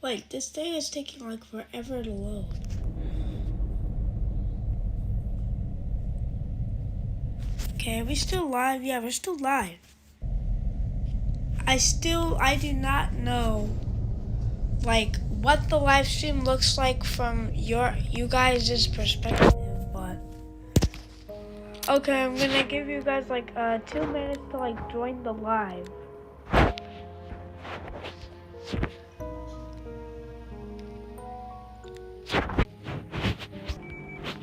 Wait, this thing is taking like forever to load. Okay, are we still live? Yeah, we're still live. I do not know, like, what the live stream looks like from you guys' perspective, but okay, I'm gonna give you guys like 2 minutes to like join the live.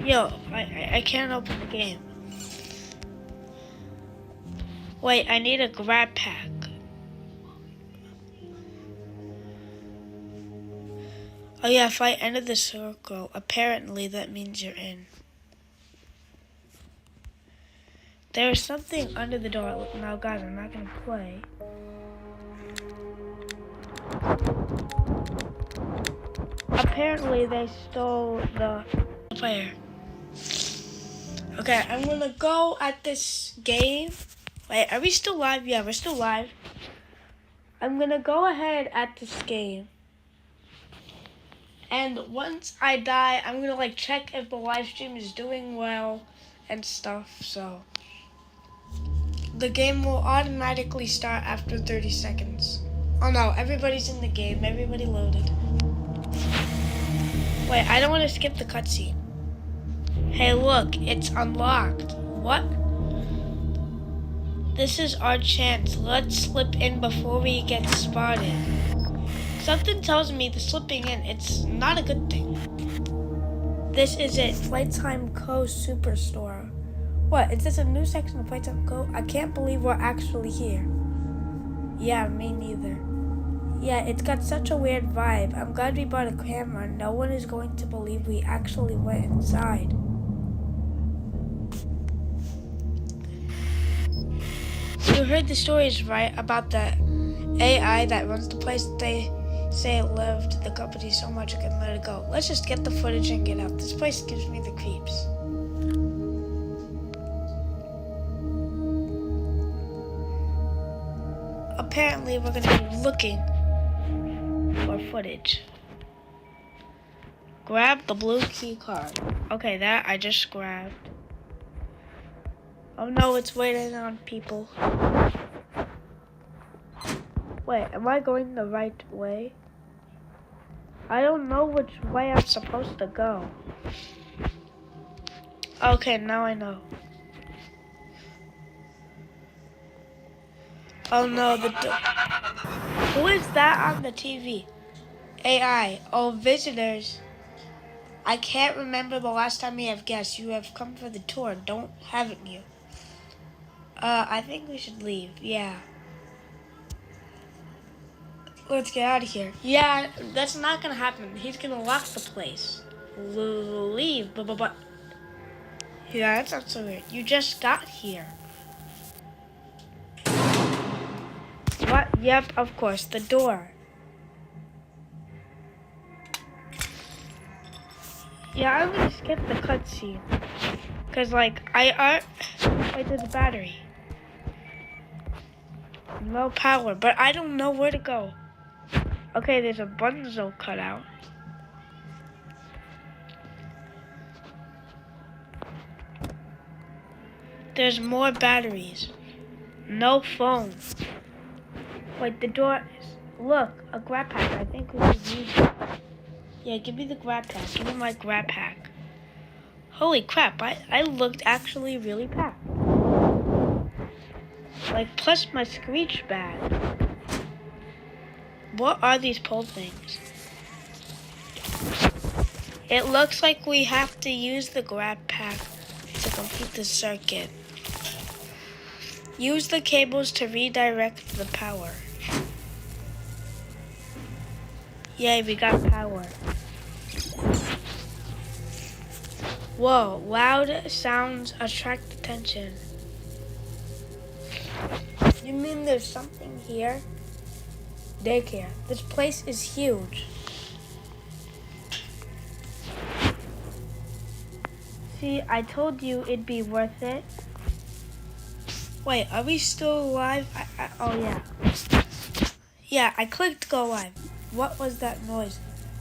Yo, I can't open the game. Wait, I need a grab pack. Oh yeah, if I enter the circle, apparently that means you're in. There's something under the door. Now guys, I'm not gonna play. Apparently they stole the player. Okay, I'm gonna go at this game. Wait, are we still live? Yeah, we're still live. I'm gonna go ahead at this game. And once I die, I'm gonna like check if the live stream is doing well and stuff, so the game will automatically start after 30 seconds. Oh no, everybody's in the game, everybody loaded. Wait, I don't want to skip the cutscene. Hey look, it's unlocked. What? This is our chance. Let's slip in before we get spotted. Something tells me the slipping in, it's not a good thing. This is it, Playtime Co. Superstore. What, is this a new section of Playtime Co? I can't believe we're actually here. Yeah, me neither. Yeah, it's got such a weird vibe. I'm glad we bought a camera. No one is going to believe we actually went inside. You heard the stories, right, about the AI that runs the place. They say it loved the company so much it can let it go. Let's just get the footage and get out. This place gives me the creeps. Apparently, we're going to be looking for footage. Grab the blue key card. Okay, that I just grabbed. Oh no, it's waiting on people. Wait, am I going the right way? I don't know which way I'm supposed to go. Okay, now I know. Oh no, who is that on the TV? AI. Oh, visitors. I can't remember the last time you have guests. You have come for the tour, haven't you? I think we should leave. Yeah. Let's get out of here. Yeah, that's not gonna happen. He's gonna lock the place. Leave, but. Yeah, that sounds so weird. You just got here. What? Yep, of course, the door. Yeah, I'm gonna skip the cutscene. Cause like, wait, there's a battery. No power, but I don't know where to go. Okay, there's a Bunzo cutout. There's more batteries. No phone. Wait, the door is... Look, a grab pack. I think we should use it. Yeah, give me the grab pack. Give me my grab pack. Holy crap, I looked actually really packed. Like, plus my screech bag. What are these pole things? It looks like we have to use the grab pack to complete the circuit. Use the cables to redirect the power. Yay, we got power. Whoa, loud sounds attract attention. You mean there's something here? Daycare. This place is huge. See, I told you it'd be worth it. Wait, are we still live? Oh yeah. Yeah, I clicked go live. What was that noise?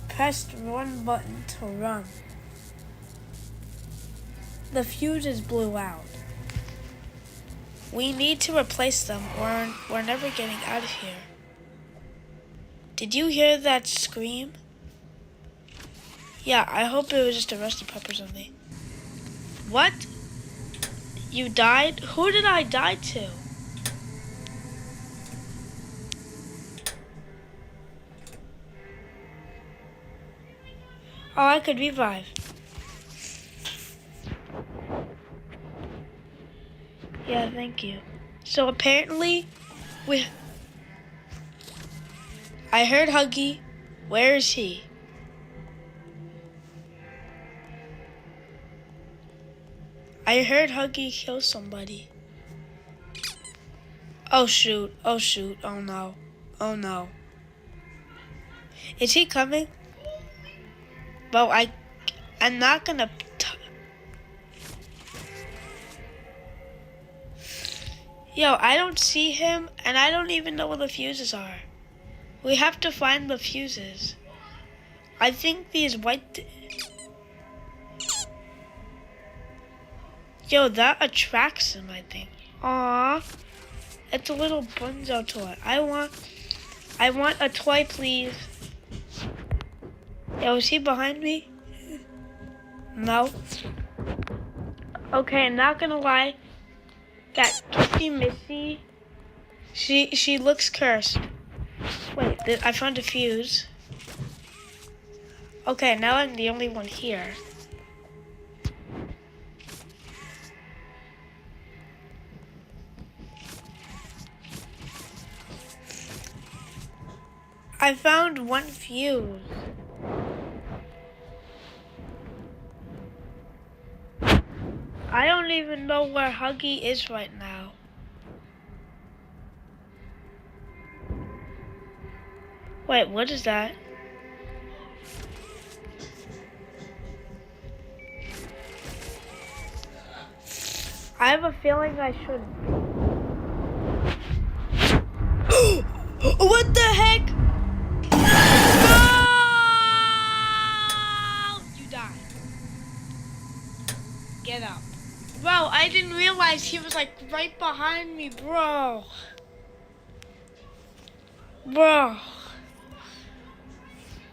Pressed one button to run. The fuses blew out. We need to replace them or we're never getting out of here. Did you hear that scream? Yeah, I hope it was just a rusty pup or something. What? You died? Who did I die to? Oh, I could revive. Yeah, thank you. So apparently, I heard Huggy. Where is he? I heard Huggy kill somebody. Oh shoot, oh shoot, oh no, oh no. Is he coming? Well, I'm not gonna... Yo, I don't see him, and I don't even know where the fuses are. We have to find the fuses. I think these white... Yo, that attracts him, I think. Aww. It's a little Bunzo toy. I want a toy, please. Yo, is he behind me? No. Okay, I'm not gonna lie. That Kissy Missy, she looks cursed. Wait, I found a fuse. Okay, now I'm the only one here. I found one fuse. I don't even know where Huggy is right now. Wait, what is that? I have a feeling I shouldn't. What the heck? No! You died. Get up. Bro, I didn't realize he was like right behind me, bro. Bro.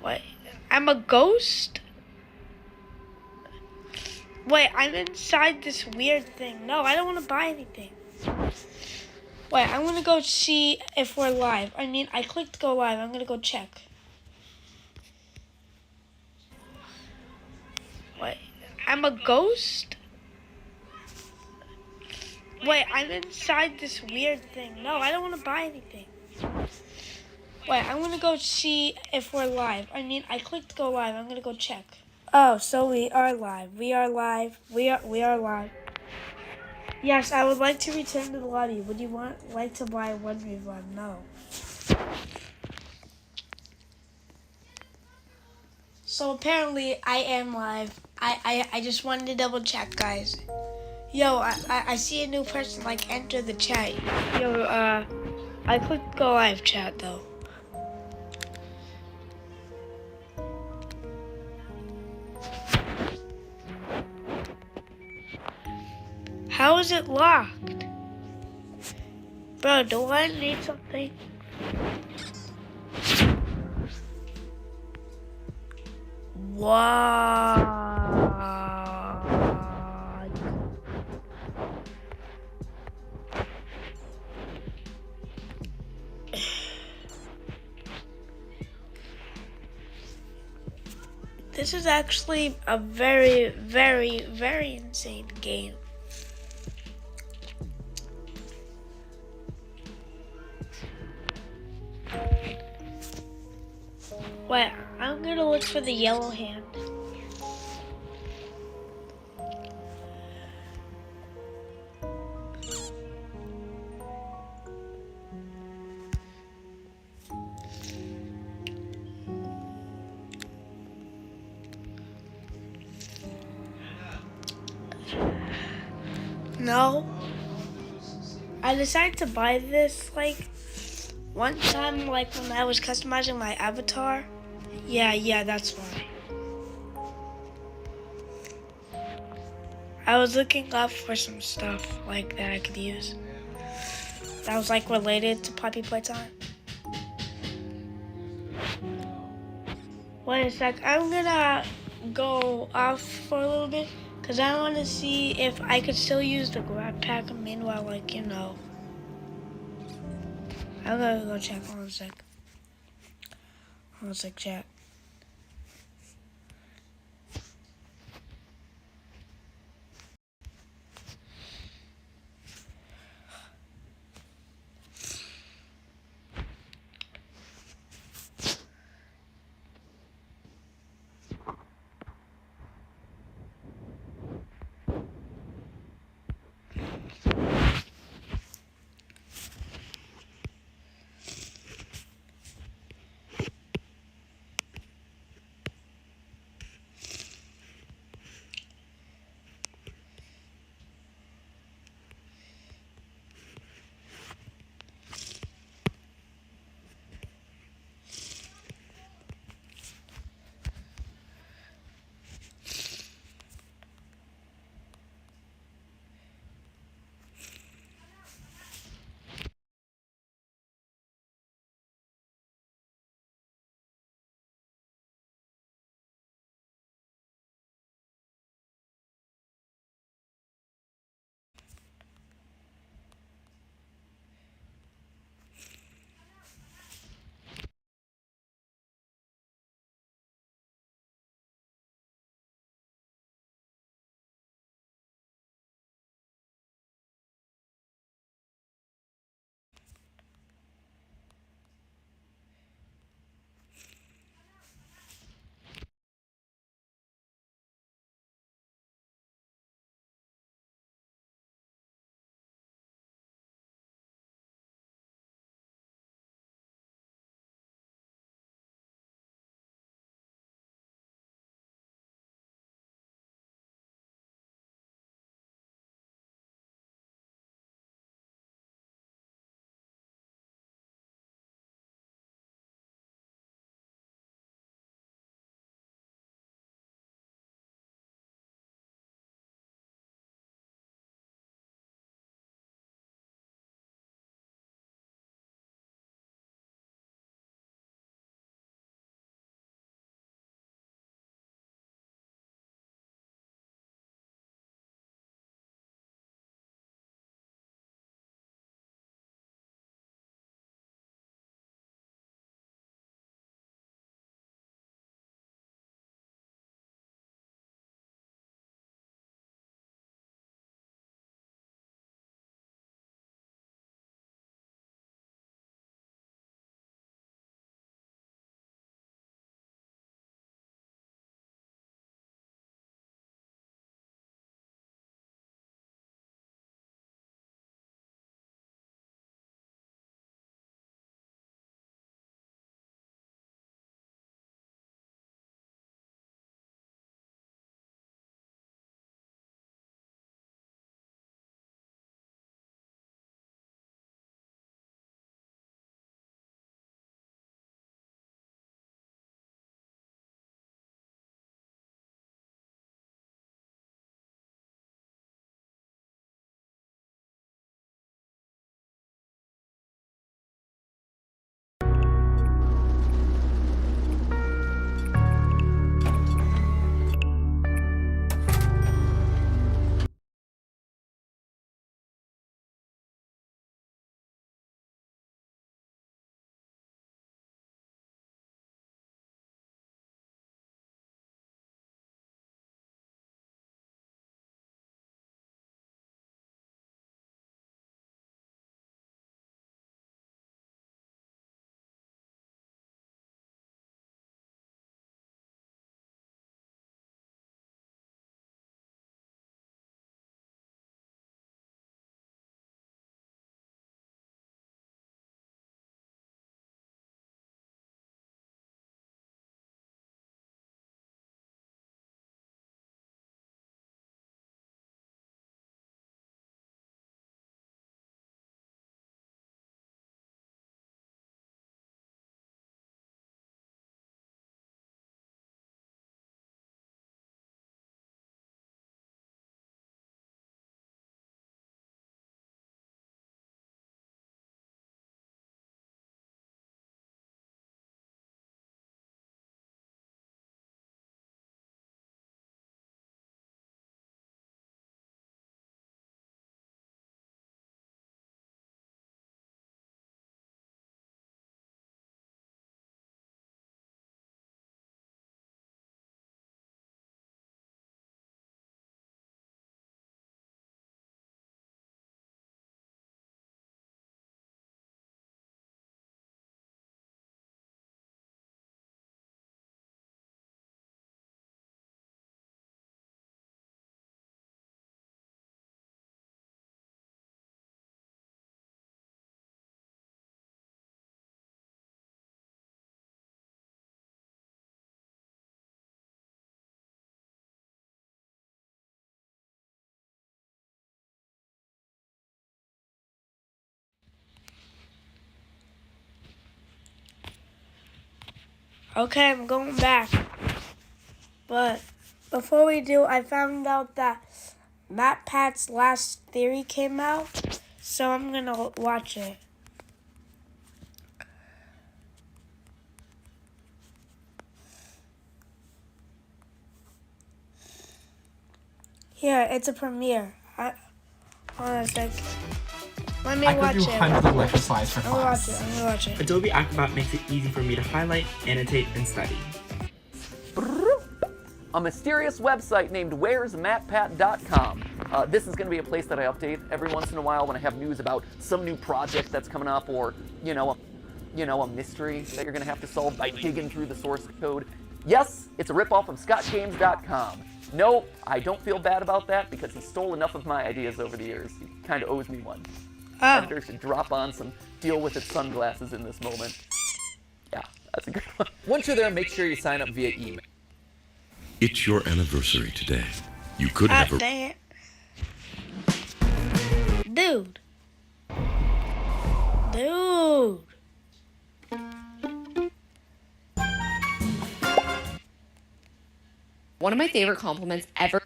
Wait, I'm a ghost? Wait, I'm inside this weird thing. No, I don't want to buy anything. Wait, I'm gonna go see if we're live. I mean, I clicked go live. I'm gonna go check. Wait, I'm a ghost? Wait, I'm inside this weird thing. No, I don't want to buy anything. Wait, I'm gonna go see if we're live. I mean, I clicked go live. I'm gonna go check. Oh, so we are live. We are live. We are live. Yes, I would like to return to the lobby. Would you like to buy one revive? No. So apparently I am live. I just wanted to double check, guys. Yo, I see a new person like enter the chat. Yo, I clicked go live chat though. How is it locked? Bro, do I need something? What? This is actually a very, very, very insane game. Wait, I'm gonna look for the yellow hand. No. I decided to buy this One time, like when I was customizing my avatar. Yeah, that's why. I was looking up for some stuff like that I could use. That was like related to Poppy Playtime. Wait a sec, I'm gonna go off for a little bit because I want to see if I could still use the grab pack. Meanwhile, like, you know, I'm gonna go check. Hold on a sec. Hold on a sec, chat. Okay, I'm going back. But before we do, I found out that MatPat's last theory came out, so I'm gonna watch it. Here, it's a premiere. Hold on a sec. Let me watch it. I could do hundreds of lecture slides for class. I'm gonna watch it. Adobe Acrobat makes it easy for me to highlight, annotate, and study. A mysterious website named where'smatpat.com. This is going to be a place that I update every once in a while when I have news about some new project that's coming up, or a mystery that you're going to have to solve by digging through the source code. Yes, it's a ripoff of ScottGames.com. No, I don't feel bad about that because he stole enough of my ideas over the years. He kind of owes me one. Editor should drop on some deal with it sunglasses in this moment. Yeah, that's a good one. Once you're there, make sure you sign up via email. It's your anniversary today. You could have a... Dang it. Dude. One of my favorite compliments ever.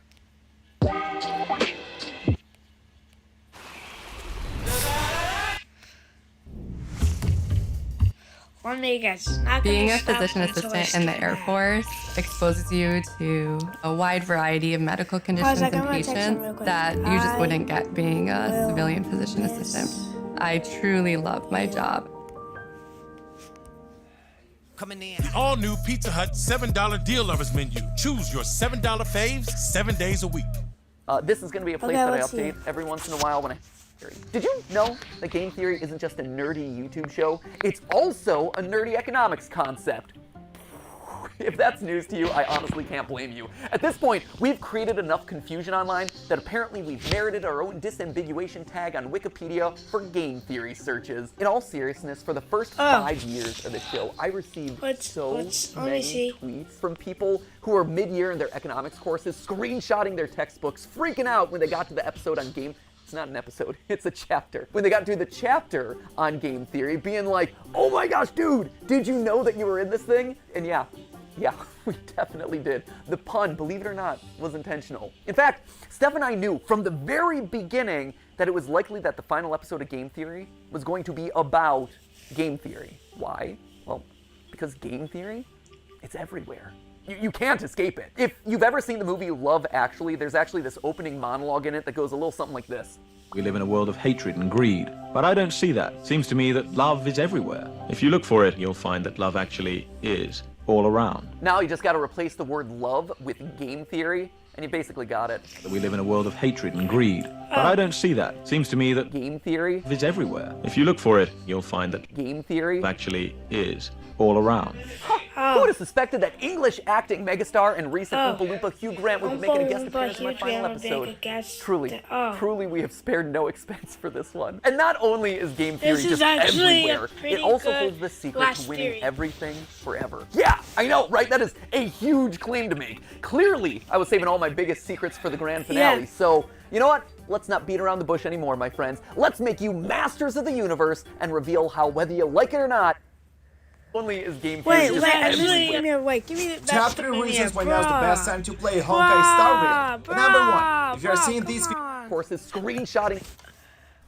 Let me guess. Not Being gonna a stop physician until I assistant in the stop Air that. Force exposes you to a wide variety of medical conditions I'm and gonna text him patients real quick. that you just I wouldn't get being a will civilian physician miss assistant. I truly love my job. The all-new Pizza Hut $7 deal lovers menu. Choose your $7 faves 7 days a week. This is going to be a place Okay, that I let's see. update every once in a while when I... Did you know that Game Theory isn't just a nerdy YouTube show? It's also a nerdy economics concept. If that's news to you, I honestly can't blame you. At this point, we've created enough confusion online that apparently we've merited our own disambiguation tag on Wikipedia for game theory searches. In all seriousness, for the first 5 years of the show, I received so let me many see. tweets from people who are mid-year in their economics courses, screenshotting their textbooks, freaking out when they got to the episode on game. It's not an episode, it's a chapter. When they got to the chapter on game theory, being like, oh my gosh, dude, did you know that you were in this thing? And yeah, we definitely did. The pun, believe it or not, was intentional. In fact, Steph and I knew from the very beginning that it was likely that the final episode of Game Theory was going to be about game theory. Why? Well, because game theory, it's everywhere. You can't escape it. If you've ever seen the movie Love Actually, there's actually this opening monologue in it that goes a little something like this. We live in a world of hatred and greed, but I don't see that. Seems to me that love is everywhere. If you look for it, you'll find that love actually is all around. Now you just got to replace the word love with game theory, and you basically got it. We live in a world of hatred and greed, but I don't see that. Seems to me that Game theory love is everywhere. If you look for it, you'll find that game theory actually is all around. Who would have suspected that English acting megastar and recent Oompa Loompa Hugh Grant would be making a guest appearance in my final episode? Truly, we have spared no expense for this one. And not only is game theory This is just actually a everywhere, pretty it also good holds the secret last to winning theory. everything forever. Yeah, I know, right? That is a huge claim to make. Clearly, I was saving all my biggest secrets for the grand finale. Yeah. So, you know what? Let's not beat around the bush anymore, my friends. Let's make you masters of the universe and reveal how, whether you like it or not, only is game theory just everywhere. Give me the Top 3 reasons why now is the best time to play Honkai Star Rail. Number 1, if you are seeing these Courses, screenshotting.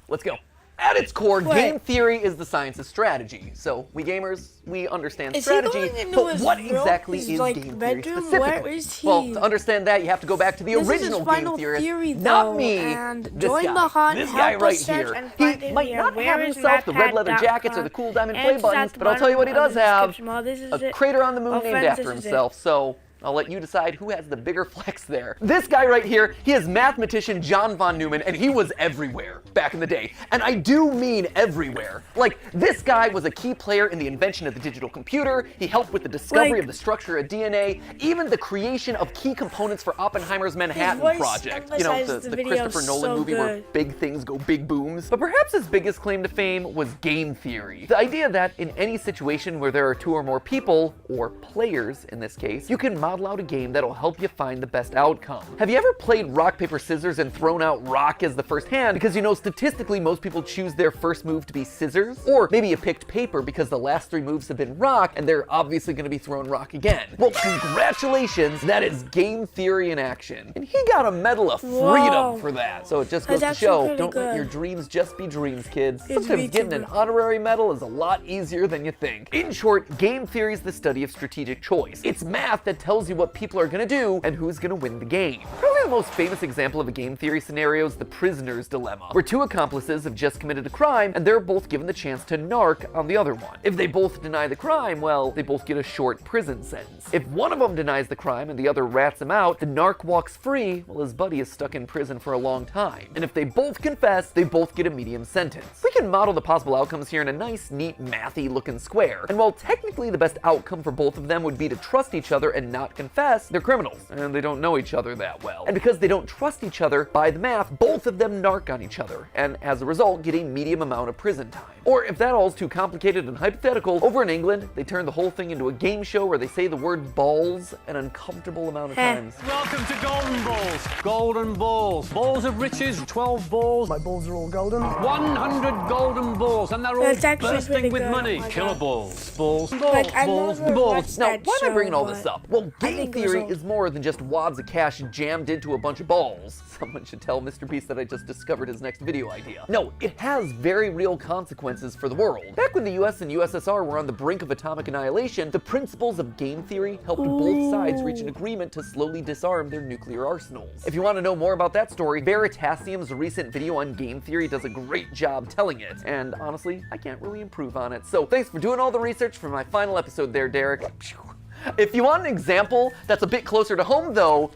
Let's go. At its core, game theory is the science of strategy. So we gamers, we understand Is he strategy, going into but his what room? exactly His, is like, game theory bedroom? specifically? Where is he? Well, to understand that, you have to go back to the This is his original game final theorist, theory, not though, me. and This join guy, the hunt, this help guy us right search here. and He find him might here. not Where have is himself the red leather MatPat.com? jackets or the cool diamond play And it's at buttons, the but I'll tell you what he bottom does of the have: description. This is a it. crater on the moon Oh, named friends, after this is it. himself. So I'll let you decide who has the bigger flex there. This guy right here, he is mathematician John von Neumann, and he was everywhere back in the day. And I do mean everywhere. Like, this guy was a key player in the invention of the digital computer. He helped with the discovery of the structure of DNA, even the creation of key components for Oppenheimer's Manhattan voice Project. You know, emphasized the the video Christopher Nolan so movie where good. big things go big booms. But perhaps his biggest claim to fame was game theory. The idea that in any situation where there are 2 or more people, or players in this case, you can model model out a game that'll help you find the best outcome. Have you ever played rock, paper, scissors and thrown out rock as the first hand because you know statistically most people choose their first move to be scissors? Or maybe you picked paper because the last 3 moves have been rock and they're obviously going to be thrown rock again. Well, congratulations, that is game theory in action. And he got a Medal of Freedom for that. So it just goes to show, don't let your dreams just be dreams, kids. Sometimes getting an honorary medal is a lot easier than you think. In short, game theory is the study of strategic choice. It's math that tells you what people are going to do and who's going to win the game. Probably the most famous example of a game theory scenario is the prisoner's dilemma, where 2 accomplices have just committed a crime and they're both given the chance to narc on the other one. If they both deny the crime, well, they both get a short prison sentence. If one of them denies the crime and the other rats him out, the narc walks free while his buddy is stuck in prison for a long time. And if they both confess, they both get a medium sentence. We can model the possible outcomes here in a nice, neat, mathy looking square. And while technically the best outcome for both of them would be to trust each other and not confess, they're criminals and they don't know each other that well. And because they don't trust each other, by the math, both of them narc on each other, and as a result, get a medium amount of prison time. Or if that all's too complicated and hypothetical, over in England, they turn the whole thing into a game show where they say the word balls an uncomfortable amount of times. Welcome to Golden Balls. Golden Balls. Balls of riches, 12 balls. My balls are all golden. 100 golden balls, and they're all bursting with money. Killer balls. Balls. Balls. Balls. Now, why am I bringing all this up? Well, game theory is more than just wads of cash jammed into a bunch of balls. Someone should tell Mr. Beast that I just discovered his next video idea. No, it has very real consequences for the world. Back when the US and USSR were on the brink of atomic annihilation, the principles of game theory helped both sides reach an agreement to slowly disarm their nuclear arsenals. If you want to know more about that story, Veritasium's recent video on game theory does a great job telling it. And honestly, I can't really improve on it. So thanks for doing all the research for my final episode there, Derek. If you want an example that's a bit closer to home though,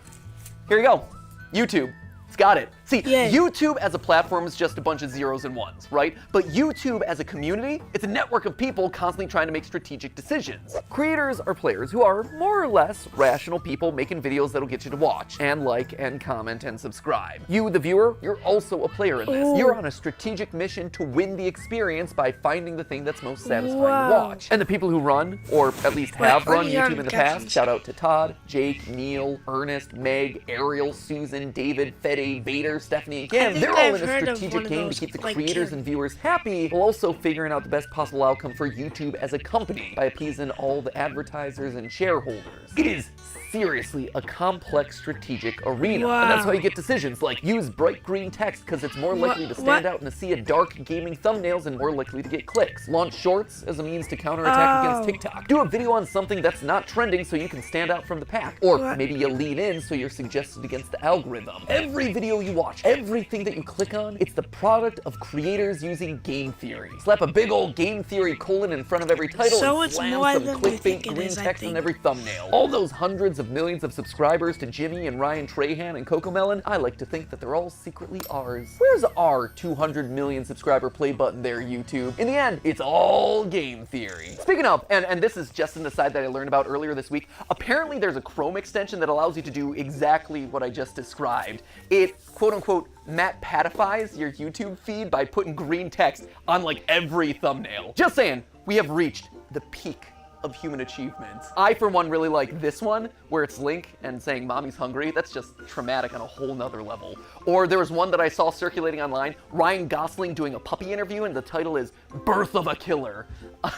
here you go. YouTube. It's got it. See, YouTube as a platform is just a bunch of zeros and ones, right? But YouTube as a community, it's a network of people constantly trying to make strategic decisions. Creators are players who are more or less rational people making videos that'll get you to watch and like and comment and subscribe. You, the viewer, you're also a player in this. You're on a strategic mission to win the experience by finding the thing that's most satisfying to watch. And the people who run, or at least have run YouTube in the past, shout out to Todd, Jake, Neil, Ernest, Meg, Ariel, Susan, David, Fede, Vader, Stephanie, again, they're all in a strategic game to keep the creators and viewers happy, while also figuring out the best possible outcome for YouTube as a company by appeasing all the advertisers and shareholders. It is seriously a complex strategic arena. And that's how you get decisions like use bright green text because it's more likely to stand out in a sea of dark gaming thumbnails and more likely to get clicks. Launch shorts as a means to counterattack against TikTok. Do a video on something that's not trending so you can stand out from the pack. Or maybe you lean in so you're suggested against the algorithm. Every video you watch, everything that you click on, it's the product of creators using game theory. Slap a big old game theory colon in front of every title and slam some clickbait green text on every thumbnail. All those hundreds of millions of subscribers to Jimmy and Ryan Trahan and Cocomelon, I like to think that they're all secretly ours. Where's our 200 million subscriber play button there, YouTube? In the end, it's all game theory. Speaking of, and this is just an aside that I learned about earlier this week, apparently there's a Chrome extension that allows you to do exactly what I just described. It, quote unquote, Matt-patifies your YouTube feed by putting green text on like every thumbnail. Just saying, we have reached the peak of human achievements. I, for one, really like this one, where it's Link and saying mommy's hungry. That's just traumatic on a whole nother level. Or there was one that I saw circulating online, Ryan Gosling doing a puppy interview, and the title is Birth of a Killer.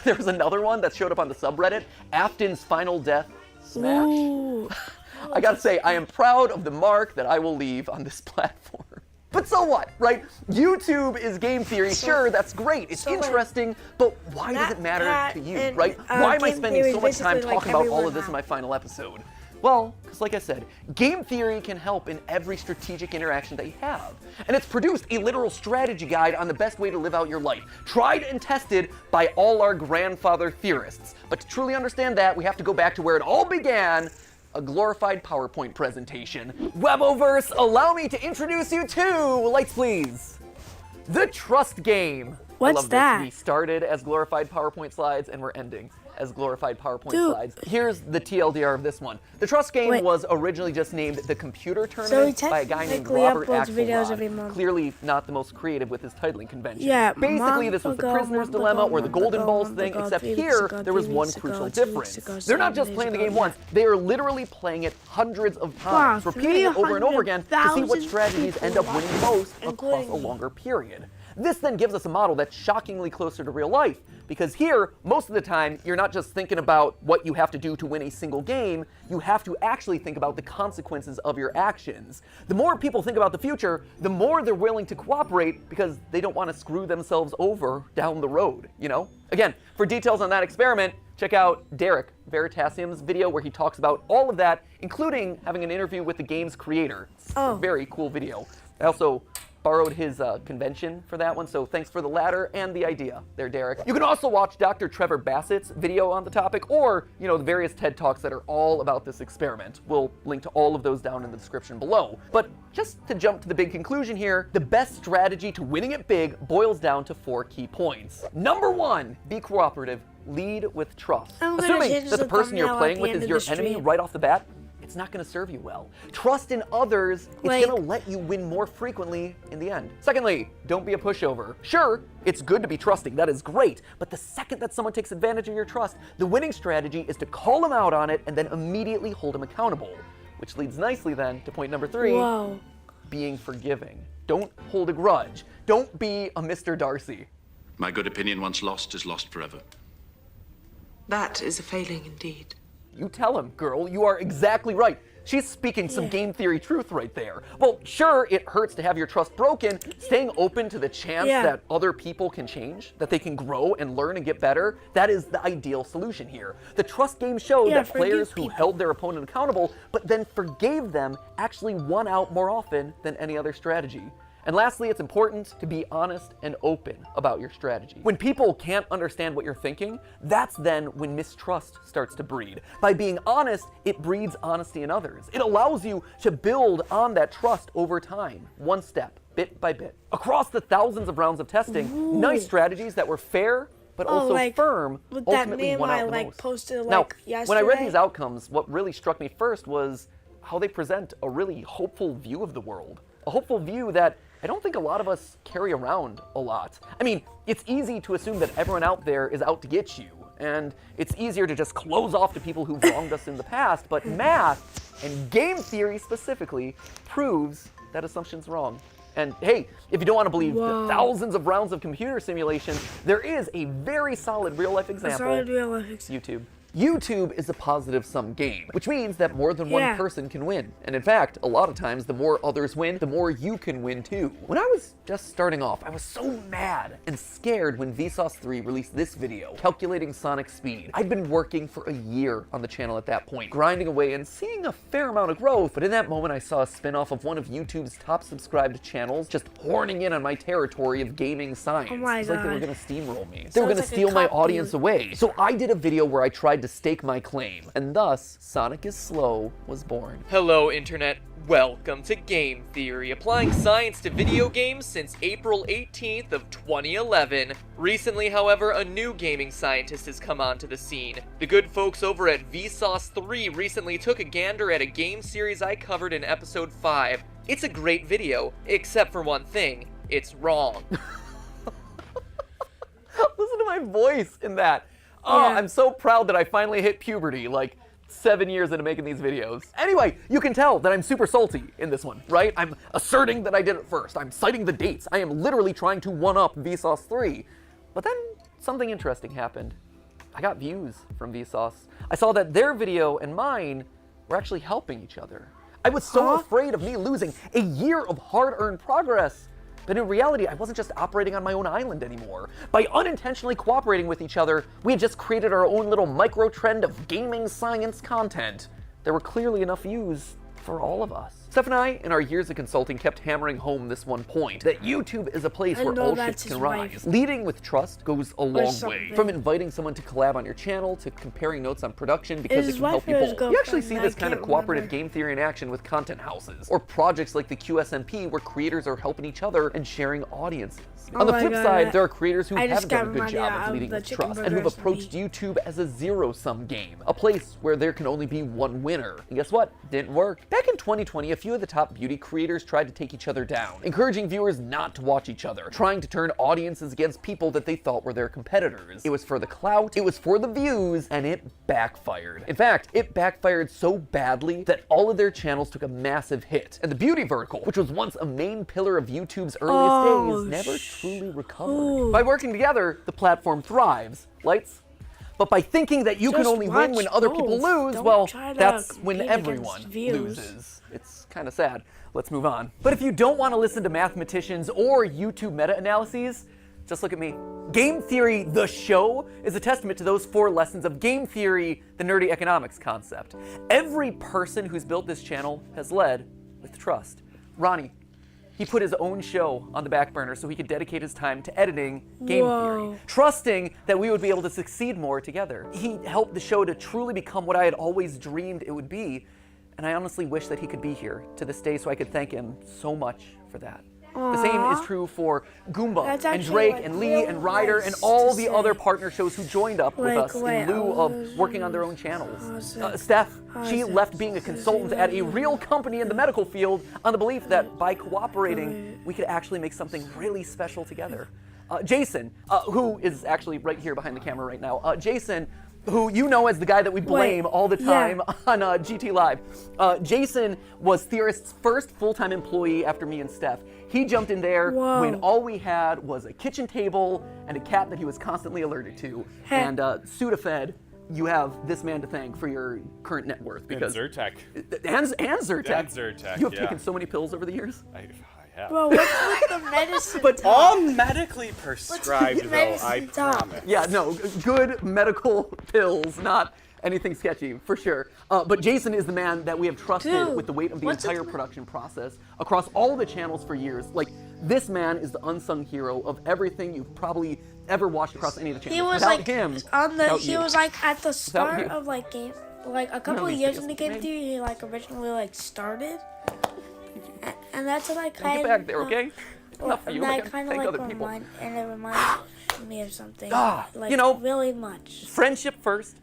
There was another one that showed up on the subreddit, Afton's Final Death Smash. I gotta say, I am proud of the mark that I will leave on this platform. But so what, right? YouTube is game theory. Sure, that's great. It's interesting, but why does it matter to you, right? Why am I spending so much time talking about all of this in my final episode? Well, because like I said, game theory can help in every strategic interaction that you have. And it's produced a literal strategy guide on the best way to live out your life, tried and tested by all our grandfather theorists. But to truly understand that, we have to go back to where it all began, a glorified PowerPoint presentation. Weboverse, allow me to introduce you to, lights please, the trust game. What's I love that? This. We started as glorified PowerPoint slides and we're ending as glorified PowerPoint Dude. slides. Here's the TLDR of this one. The Trust game was originally just named the Computer Tournament by a guy named Robert videos every Axelrod. month. Clearly not the most creative with his titling convention. Yeah, basically this was the Prisoner's Dilemma or the Golden Balls thing, except here there was one crucial difference. They're not just playing the game once, they are literally playing it hundreds of times, repeating it over and over again to see what strategies end up winning most across a longer period. This then gives us a model that's shockingly closer to real life, because here, most of the time, you're not just thinking about what you have to do to win a single game, you have to actually think about the consequences of your actions. The more people think about the future, the more they're willing to cooperate because they don't want to screw themselves over down the road, you know? Again, for details on that experiment, check out Derek Veritasium's video where he talks about all of that, including having an interview with the game's creator. It's a very cool video. I also borrowed his convention for that one, so thanks for the latter and the idea there, Derek. You can also watch Dr. Trevor Bassett's video on the topic, or, you know, the various TED Talks that are all about this experiment. We'll link to all of those down in the description below. But just to jump to the big conclusion here, the best strategy to winning it big boils down to 4 key points. Number 1, be cooperative, lead with trust. Assuming that the person you're playing with is your enemy right off the bat, it's not going to serve you well. Trust in others, it's going to let you win more frequently in the end. Secondly, don't be a pushover. Sure, it's good to be trusting, that is great, but the second that someone takes advantage of your trust, the winning strategy is to call them out on it and then immediately hold them accountable. Which leads nicely then to point number 3, being forgiving. Don't hold a grudge. Don't be a Mr. Darcy. My good opinion once lost is lost forever. That is a failing indeed. You tell him, girl, you are exactly right. She's speaking some game theory truth right there. Well, sure, it hurts to have your trust broken. Staying open to the chance that other people can change, that they can grow and learn and get better, that is the ideal solution here. The trust game showed that players who held their opponent accountable, but then forgave them, actually won out more often than any other strategy. And lastly, it's important to be honest and open about your strategy. When people can't understand what you're thinking, that's then when mistrust starts to breed. By being honest, it breeds honesty in others. It allows you to build on that trust over time, one step, bit by bit. Across the thousands of rounds of testing, nice strategies that were fair, but also firm, ultimately won out the most. Now, when I read these outcomes, what really struck me first was how they present a really hopeful view of the world. A hopeful view that I don't think a lot of us carry around a lot. I mean, it's easy to assume that everyone out there is out to get you, and it's easier to just close off to people who've wronged us in the past, but math, and game theory specifically, proves that assumption's wrong. And hey, if you don't want to believe the thousands of rounds of computer simulation, there is a very solid real-life example, YouTube. YouTube is a positive-sum game, which means that more than one person can win. And in fact, a lot of times, the more others win, the more you can win too. When I was just starting off, I was so mad and scared when Vsauce 3 released this video, calculating Sonic speed. I'd been working for a year on the channel at that point, grinding away and seeing a fair amount of growth, but in that moment I saw a spin-off of one of YouTube's top subscribed channels just horning in on my territory of gaming science. It's like they were gonna steamroll me. They were gonna steal my audience away. So I did a video where I tried to stake my claim, and thus Sonic is Slow was born. Hello Internet, welcome to Game Theory, applying science to video games since April 18th of 2011. Recently, however, a new gaming scientist has come onto the scene. The good folks over at Vsauce 3 recently took a gander at a game series I covered in episode 5. It's a great video, except for one thing, it's wrong. Listen to my voice in that. Oh, I'm so proud that I finally hit puberty, like 7 years into making these videos. Anyway, you can tell that I'm super salty in this one, right? I'm asserting that I did it first. I'm citing the dates. I am literally trying to one-up Vsauce 3. But then something interesting happened. I got views from Vsauce. I saw that their video and mine were actually helping each other. I was so afraid of me losing a year of hard-earned progress. But in reality, I wasn't just operating on my own island anymore. By unintentionally cooperating with each other, we had just created our own little micro-trend of gaming science content. There were clearly enough views for all of us. Steph and I, in our years of consulting, kept hammering home this one point, that YouTube is a place where all ships can rise. Leading with trust goes a long way. From inviting someone to collab on your channel, to comparing notes on production because it can help you both. You actually see this kind of cooperative game theory in action with content houses, or projects like the QSMP where creators are helping each other and sharing audiences. On the flip side, there are creators who haven't done a good job of leading with trust and who've approached YouTube as a zero-sum game, a place where there can only be one winner. And guess what? Didn't work. Back in 2020, a few of the top beauty creators tried to take each other down, encouraging viewers not to watch each other, trying to turn audiences against people that they thought were their competitors. It was for the clout, it was for the views, and it backfired. In fact, it backfired so badly that all of their channels took a massive hit, and the beauty vertical, which was once a main pillar of YouTube's earliest days, never truly recovered. By working together, the platform thrives. Lights? But by thinking that you can only win when other people lose, well, that's when everyone loses. It's kind of sad. Let's move on. But if you don't want to listen to mathematicians or YouTube meta-analyses, just look at me. Game Theory, the show, is a testament to those 4 lessons of game theory, the nerdy economics concept. Every person who's built this channel has led with trust. Ronnie, he put his own show on the back burner so he could dedicate his time to editing Game Theory, trusting that we would be able to succeed more together. He helped the show to truly become what I had always dreamed it would be, and I honestly wish that he could be here to this day so I could thank him so much for that. The same is true for Goomba and Drake and Lee and Ryder and all the other partner shows who joined up with us in lieu of working on their own channels. Steph, she left being a consultant at a real company in the medical field on the belief that by cooperating, we could actually make something really special together. Jason, who is actually right here behind the camera right now, Jason, who you know as the guy that we blame all the time on GT Live. Jason was Theorist's first full-time employee after me and Steph. He jumped in there when all we had was a kitchen table and a cat that he was constantly allergic to. And Sudafed, you have this man to thank for your current net worth. Because and Zyrtec. And Zyrtec. And Zyrtec, you have taken so many pills over the years. I have. Bro, what's with the medicine But talk? all medically prescribed, though, I promise. Yeah, no, good medical pills, not anything sketchy, for sure. But Jason is the man that we have trusted with the weight of the entire production process across all the channels for years. Like, this man is the unsung hero of everything you've probably ever watched across any of the channels. He was without like him, he was like at the start of like game, like a couple of years in the game maybe. theory. He like originally like started, and that's what I kind Get back there, okay? Enough for you. And I I can kind of thank like other people. and it reminds me of something. Like, you know, really much. Friendship first,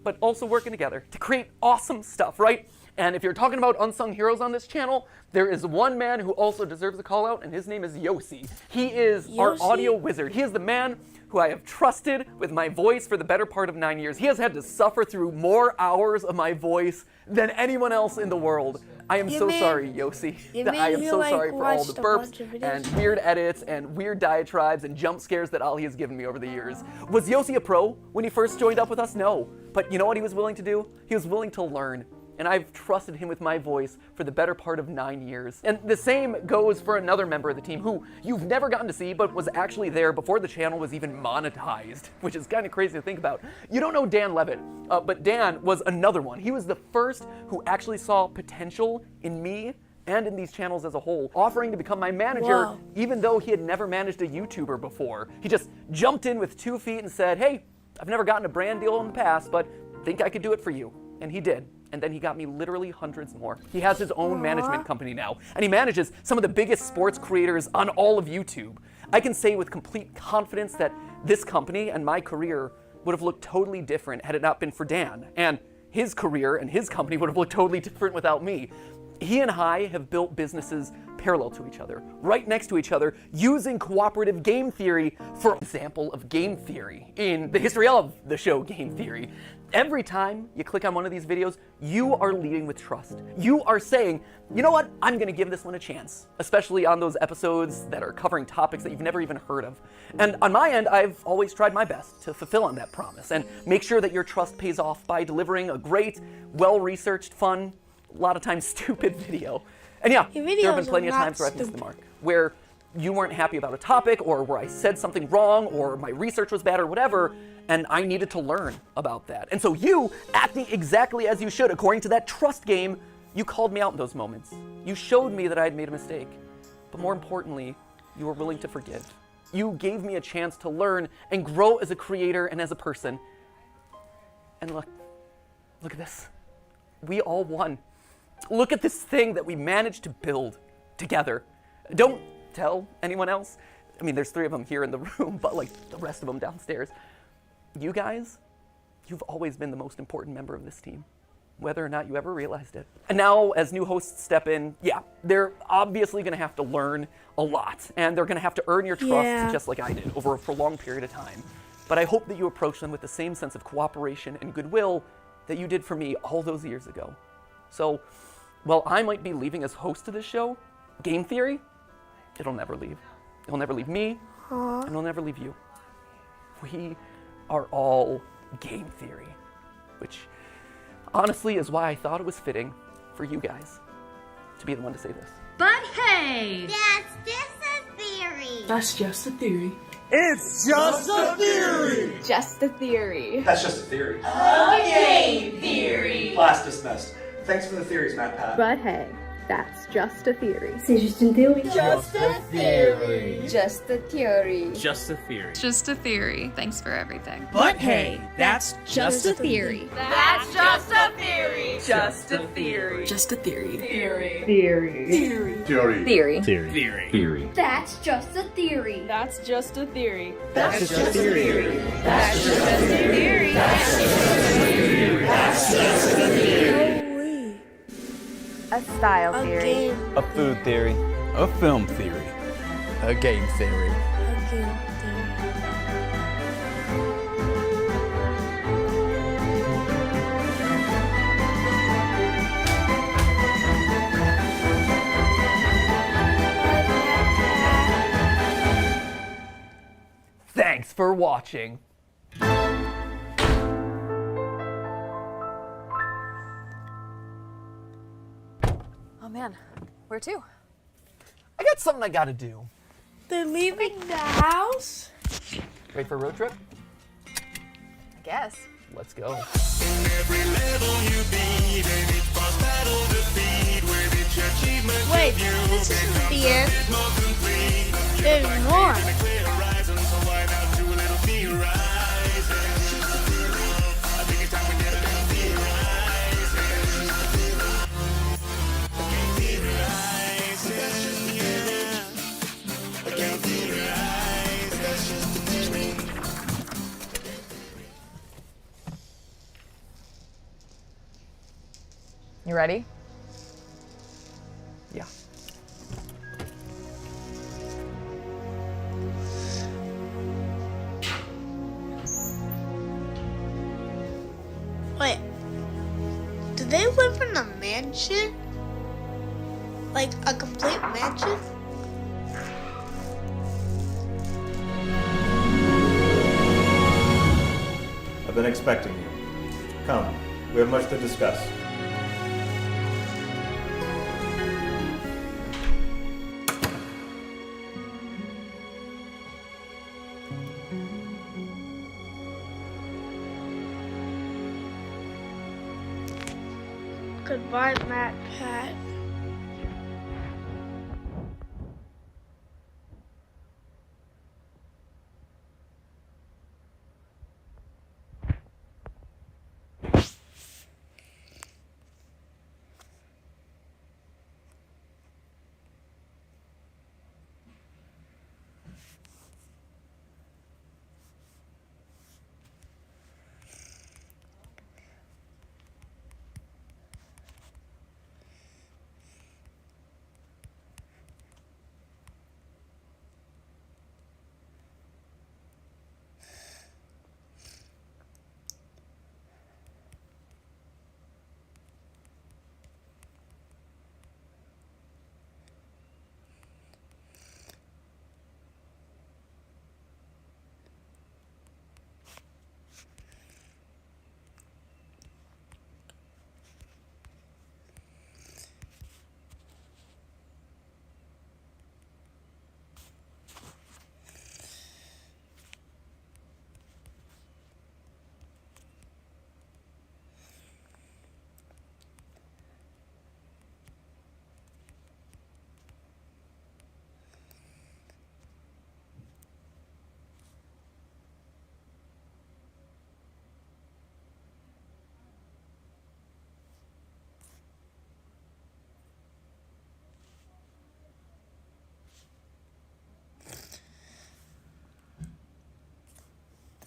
but also working together to create awesome stuff, right? And if you're talking about unsung heroes on this channel, there is one man who also deserves a call out, and his name is Yossi. He is our audio wizard. He is the man who I have trusted with my voice for the better part of 9 years. He has had to suffer through more hours of my voice than anyone else in the world. I am so sorry, Yossi. I am so sorry for all the burps and weird edits and weird diatribes and jump scares that Ali has given me over the years. Was Yossi a pro when he first joined up with us? No. But you know what he was willing to do? He was willing to learn. And I've trusted him with my voice for the better part of 9 years. And the same goes for another member of the team who you've never gotten to see, but was actually there before the channel was even monetized, which is kind of crazy to think about. You don't know Dan Levitt, but Dan was another one. He was the first who actually saw potential in me and in these channels as a whole, offering to become my manager, even though he had never managed a YouTuber before. He just jumped in with 2 feet and said, hey, I've never gotten a brand deal in the past, but think I could do it for you. And he did. And then he got me literally hundreds more. He has his own management company now, and he manages some of the biggest sports creators on all of YouTube. I can say with complete confidence that this company and my career would have looked totally different had it not been for Dan. And his career and his company would have looked totally different without me. He and I have built businesses parallel to each other, right next to each other, using cooperative game theory for example of game theory in the history of the show Game Theory. Every time you click on one of these videos, you are leading with trust. You are saying, you know what, I'm gonna give this one a chance, especially on those episodes that are covering topics that you've never even heard of. And on my end, I've always tried my best to fulfill on that promise and make sure that your trust pays off by delivering a great, well-researched, fun, a lot of times stupid video. And yeah, there have been plenty of times where I've missed the mark, where you weren't happy about a topic, or where I said something wrong, or my research was bad, or whatever, and I needed to learn about that. And so you, acting exactly as you should, according to that trust game, You called me out in those moments. You showed me that I had made a mistake. But more importantly, you were willing to forgive. You gave me a chance to learn and grow as a creator and as a person. And look at this. We all won. Look at this thing that we managed to build together. Don't tell anyone else. I mean, there's 3 of them here in the room, but like the rest of them downstairs. You guys, you've always been the most important member of this team, whether or not you ever realized it. And now, as new hosts step in, yeah, they're obviously gonna have to learn a lot, and they're gonna have to earn your trust just like I did over a prolonged period of time. But I hope that you approach them with the same sense of cooperation and goodwill that you did for me all those years ago. So, while I might be leaving as host of this show, Game Theory, it'll never leave. It'll never leave me, and it'll never leave you. We are all Game Theory, which honestly is why I thought it was fitting for you guys to be the one to say this. But hey! That's just a theory. That's just a theory. It's just a theory. Just a theory. That's just a theory. Okay, theory. Class dismissed. Thanks for the theories, Matt Pat. But hey, that's just a theory. C'est juste une théorie. Just a theory. Just a theory. Just a theory. Just a theory. Thanks for everything. But hey, that's Just a theory. That's just a theory. Just a theory. Just a theory. Theory. Theory. Theory. Theory. theory. Theory. That's just a theory. That's just a theory. That's just a theory. That's just a theory. That's just a theory. A style theory. A food theory. A film theory. A game theory. Thanks for watching. Oh man, where to? I got something I gotta do. They're leaving the house? Ready for a road trip? I guess. Let's go. Wait, this isn't the end. There's more. You ready? Yeah. Wait, do they live in a mansion? Like a complete mansion? I've been expecting you. Come, we have much to discuss. Goodbye, Matt Pat.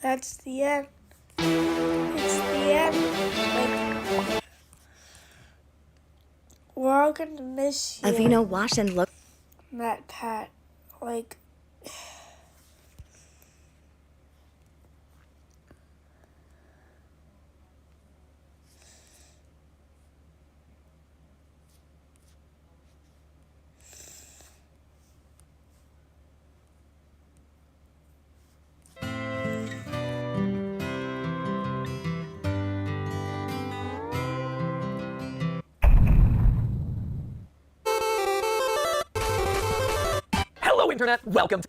That's the end. It's the end. Like, we're all gonna miss you. Avino, wash and look. Matt, Pat, like. Hello, Internet. Welcome to...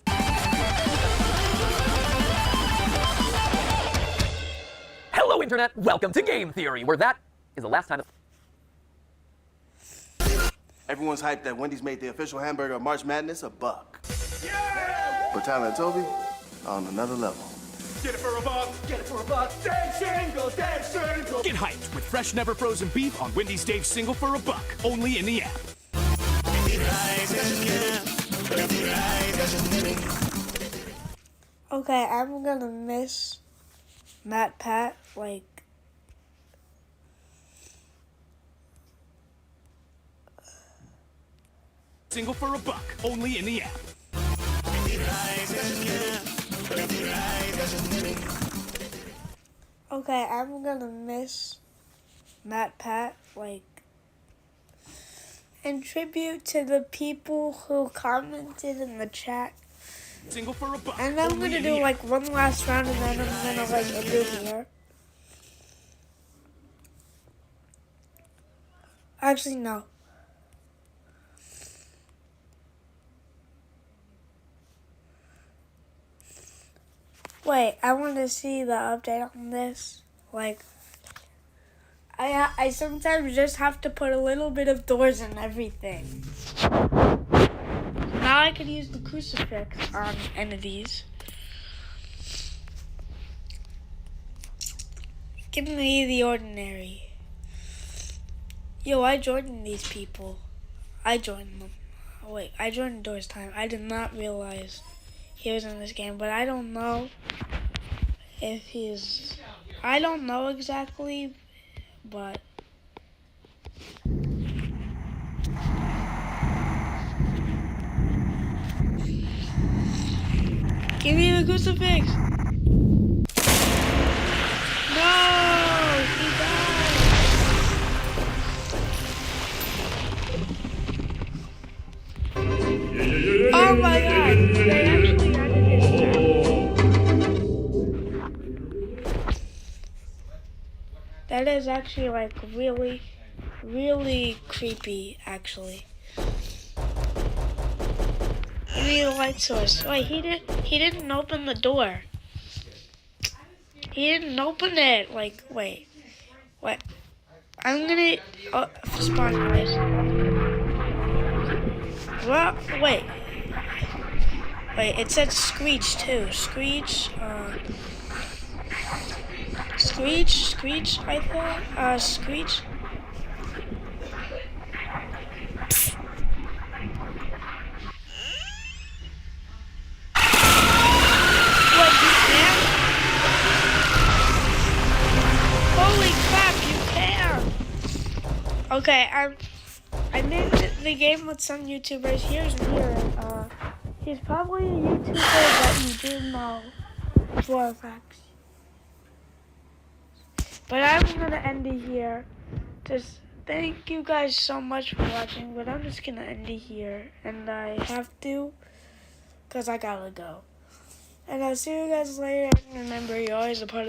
Hello, Internet. Welcome to Game Theory, where that is the last time... Everyone's hyped that Wendy's made the official hamburger of March Madness $1. Yeah! But Tyler and Toby, on another level. Get it for $1. Get it for $1. Dave Single, Dave Single. Get hyped with fresh, never frozen beef on Wendy's Dave Single for $1. Only in the app. Okay, I'm gonna miss Matt, Pat, like. Single for $1. Only in the app. Okay, I'm gonna miss Matt, Pat, like. In tribute to the people who commented in the chat. Single for $1. And then I'm gonna do like one last round and then I'm gonna like end it here. Actually, no. Wait, I want to see the update on this. Like, I sometimes just have to put a little bit of doors in everything. Now I can use the crucifix on entities. Give me the ordinary. Yo, I joined these people. I joined them. Oh, wait, I joined Doors Time. I did not realize he was in this game, but I don't know if he's... I don't know exactly, but... Give me the crucifix! No! He died! Oh my god! They actually added his death. That is actually like really, really creepy, actually. Give me the light source. Wait, he didn't open the door. He didn't open it. Like, wait. I'm gonna spawn this. Well, wait. It said Screech too. Screech, I thought. Screech. What, you can? Holy crap, you can! Okay, I made the game with some YouTubers. Here's Mirror. He's probably a YouTuber that you do know for a fact. But I'm gonna end it here. Just thank you guys so much for watching. But I'm just gonna end it here, and I have to, cause I gotta go. And I'll see you guys later. And remember, you're always a part of.